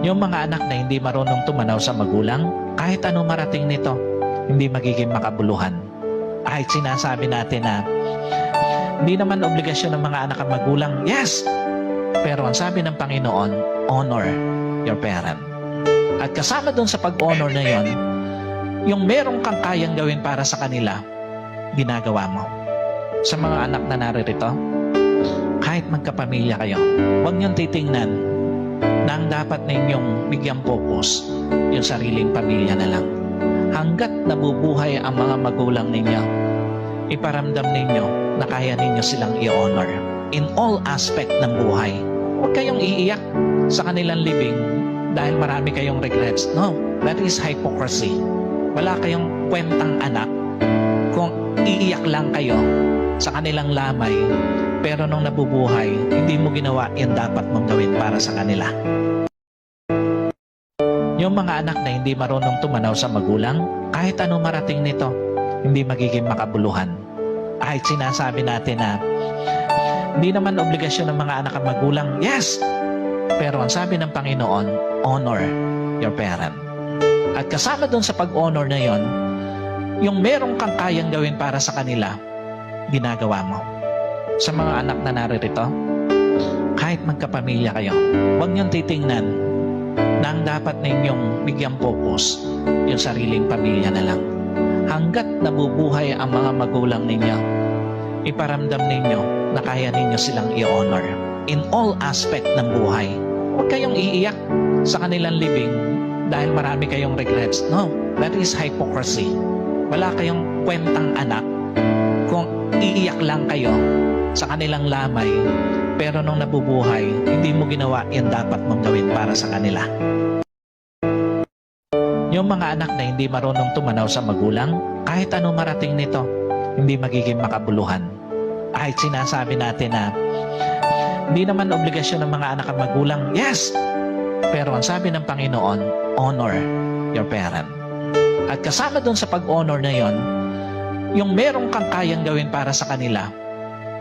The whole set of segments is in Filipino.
Yung mga anak na hindi marunong tumanaw sa magulang, kahit ano marating nito, hindi magiging makabuluhan. Kahit sinasabi natin na hindi naman obligasyon ng mga anak ang magulang, yes! Pero ang sabi ng Panginoon, honor your parent. At kasama dun sa pag-honor na yon, yung merong kang kayang gawin para sa kanila, ginagawa mo. Sa mga anak na naririto, kahit magkapamilya kayo, huwag niyong titingnan na ang dapat ninyong bigyang focus yung sariling pamilya na lang. Hanggat nabubuhay ang mga magulang ninyo, iparamdam ninyo na kaya ninyo silang i-honor in all aspect ng buhay. Huwag kayong iiyak sa kanilang libing dahil marami kayong regrets. No, that is hypocrisy. Wala kayong kwentang anak kung iiyak lang kayo sa kanilang lamay, pero nung nabubuhay, hindi mo ginawa yung dapat mong gawin para sa kanila. Yung mga anak na hindi marunong tumanaw sa magulang, kahit ano marating nito, hindi magiging makabuluhan. Kahit sinasabi natin na hindi naman obligasyon ng mga anak ang magulang, yes! Pero ang sabi ng Panginoon, honor your parent. At kasama dun sa pag-honor na yon, yung merong kang kayang gawin para sa kanila, ginagawa mo. Sa mga anak na naririto, kahit magkapamilya kayo, huwag niyong titingnan na ang dapat ninyong bigyang focus yung sariling pamilya na lang. Hanggat nabubuhay ang mga magulang ninyo, iparamdam ninyo na kaya ninyo silang i-honor in all aspect ng buhay. Huwag kayong iiyak sa kanilang libing dahil marami kayong regrets. No, that is hypocrisy. Wala kayong kwentang anak kung iiyak lang kayo sa kanilang lamay, pero nung nabubuhay, hindi mo ginawa yung dapat mong gawin para sa kanila. Yung mga anak na hindi marunong tumanaw sa magulang, kahit ano marating nito, hindi magiging makabuluhan. Kahit sinasabi natin na hindi naman obligasyon ng mga anak ang magulang, yes! Pero ang sabi ng Panginoon, honor your parent. At kasama dun sa pag-honor na yon, yung merong kang kayang gawin para sa kanila,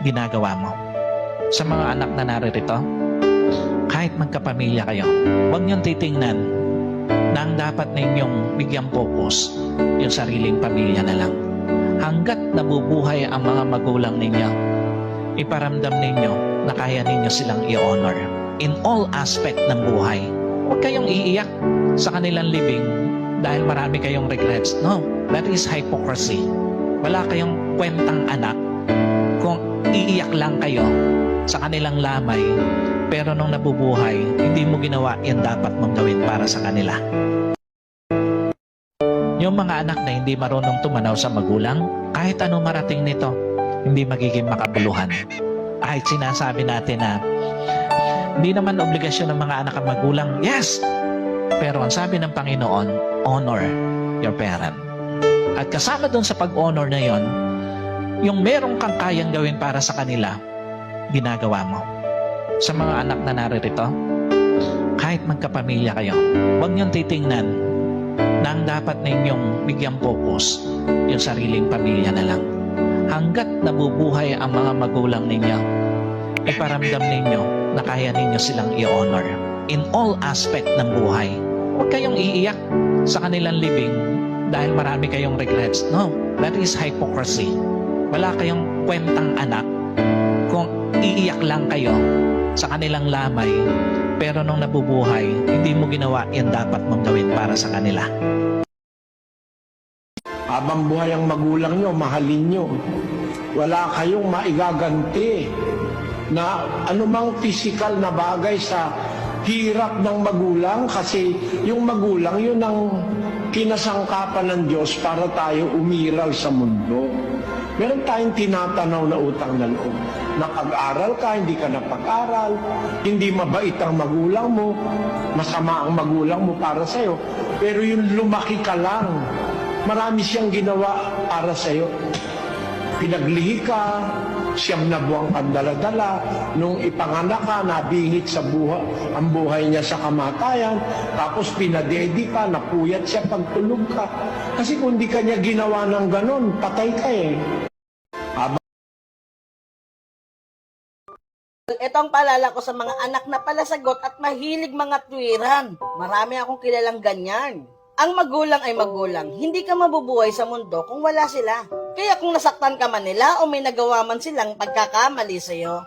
ginagawa mo. Sa mga anak na naririto, kahit magkapamilya kayo, huwag niyong titingnan na ang dapat ninyong bigyang focus yung sariling pamilya na lang. Hanggat nabubuhay ang mga magulang ninyo, iparamdam ninyo na kaya ninyo silang i-honor in all aspect ng buhay. Huwag kayong iiyak sa kanilang libing dahil marami kayong regrets. No, that is hypocrisy. Wala kayong kwentang anak kung iiyak lang kayo sa kanilang lamay, pero nung nabubuhay, hindi mo ginawa yung dapat mong gawin para sa kanila. Yung mga anak na hindi marunong tumanaw sa magulang, kahit ano marating nito, hindi magiging makabuluhan. Kahit sinasabi natin na hindi naman obligasyon ng mga anak ang magulang, yes! Pero ang sabi ng Panginoon, honor your parent. At kasama dun sa pag-honor na yon, yung merong kang kayang gawin para sa kanila, ginagawa mo. Sa mga anak na naririto, kahit magkapamilya kayo, huwag niyong titingnan na ang dapat ninyong bigyang focus yung sariling pamilya na lang. Hanggat nabubuhay ang mga magulang ninyo, iparamdam ninyo na kaya ninyo silang i-honor in all aspect ng buhay. Huwag kayong iiyak sa kanilang libing dahil marami kayong regrets. No, that is hypocrisy. Wala kayong kwentang anak kung iiyak lang kayo sa kanilang lamay, pero nung nabubuhay, hindi mo ginawa yung dapat mong gawin para sa kanila. Habang buhay ang magulang nyo, mahalin nyo. Wala kayong maigaganti na anumang physical na bagay sa hirap ng magulang, kasi yung magulang yun ang kinasangkapan ng Diyos para tayo umiral sa mundo. Meron tayong tinatanaw na utang na loob. Napag-aral ka, hindi ka napag-aral, hindi mabait ang magulang mo, masama ang magulang mo para sa'yo, pero yung lumaki ka lang, marami siyang ginawa para sa'yo. Pinaglihi ka, 9 na buwang pandaladala, nung ipanganak ka, nabingit sa buhay, ang buhay niya sa kamatayan, tapos pinadedi ka, napuyat siya pagtulog ka. Kasi kung di ka niya ginawa ng ganon, patay ka eh. Ito ang paalala ko sa mga anak na palasagot at mahilig mga tuwiran. Marami akong kilalang ganyan. Ang magulang ay magulang. Hindi ka mabubuhay sa mundo kung wala sila. Kaya kung nasaktan ka man nila o may nagawa man silang pagkakamali sa'yo,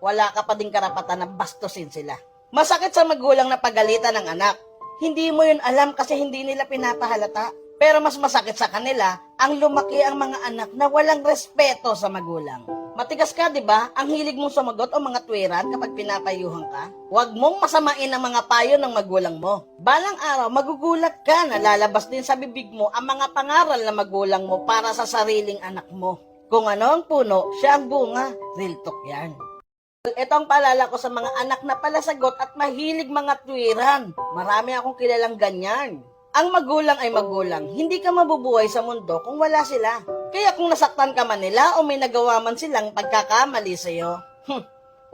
wala ka pa ding karapatan na bastusin sila. Masakit sa magulang na pagalitan ng anak. Hindi mo yun alam kasi hindi nila pinapahalata. Pero mas masakit sa kanila ang lumaki ang mga anak na walang respeto sa magulang. Matigas ka, di ba? Ang hilig mong sumagot o mga tuwiran kapag pinapayuhan ka. Huwag mong masamain ang mga payo ng magulang mo. Balang araw, magugulat ka na lalabas din sa bibig mo ang mga pangaral na magulang mo para sa sariling anak mo. Kung ano ang puno, siya ang bunga. Real talk yan. Ito ang paalala ko sa mga anak na palasagot at mahilig mga tuwiran. Marami akong kilalang ganyan. Ang magulang ay magulang. Hindi ka mabubuhay sa mundo kung wala sila. Kaya kung nasaktan ka man nila o may nagawa man silang pagkakamali sa'yo,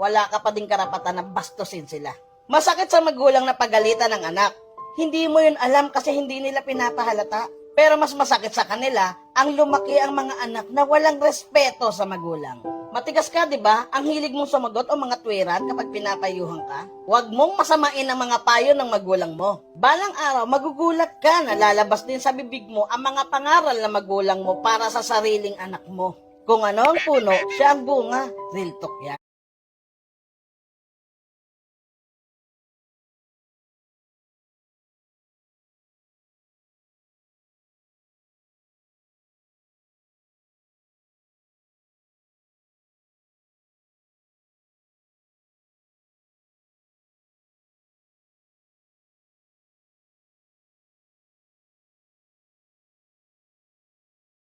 wala ka pa ding karapatan na bastusin sila. Masakit sa magulang na pagalitan ng anak. Hindi mo yun alam kasi hindi nila pinapahalata. Pero mas masakit sa kanila ang lumaki ang mga anak na walang respeto sa magulang. Matigas ka, di ba? Ang hilig mong sumagot o mga tuwiran kapag pinapayuhan ka. Huwag mong masamain ang mga payo ng magulang mo. Balang araw, magugulat ka na lalabas din sa bibig mo ang mga pangaral na magulang mo para sa sariling anak mo. Kung ano ang puno, siya ang bunga. Real talk yan.